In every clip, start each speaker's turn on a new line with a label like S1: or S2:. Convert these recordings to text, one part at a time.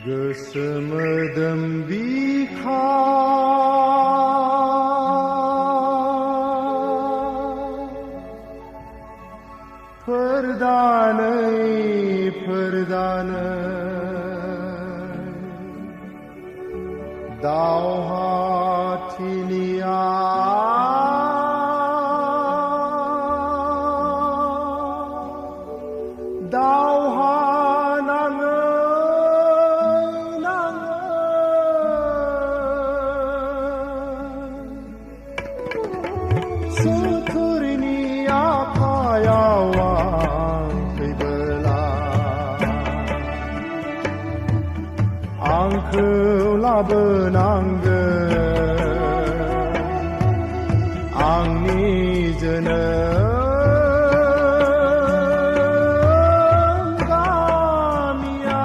S1: Gesemedem bika Perdanai Dau hatilia Dau Sekurni apa yang belah Angkaulah benangga Angni jeneng gamia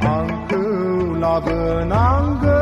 S1: Angkaulah benangga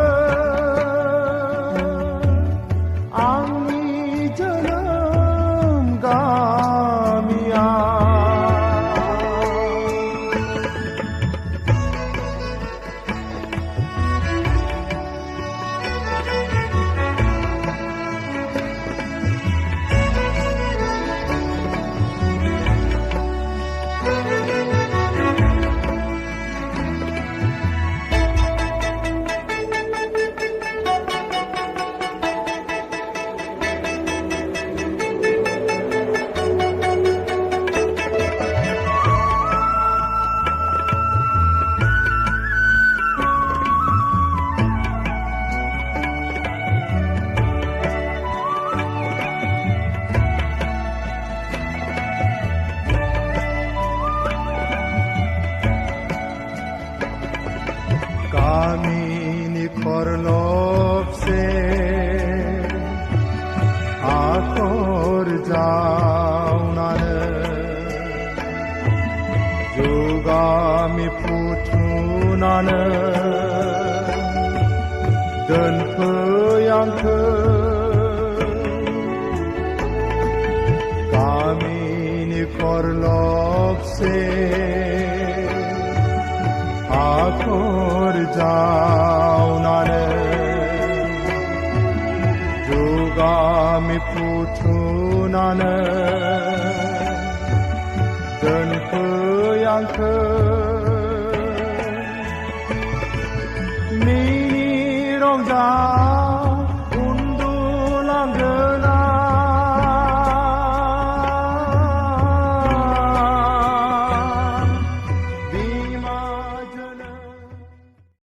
S1: Kami ni korlopse akor jaunane juga mi putunane dan peyangke kami ni korlopse akor jaunane juga mi putunane dan peyangke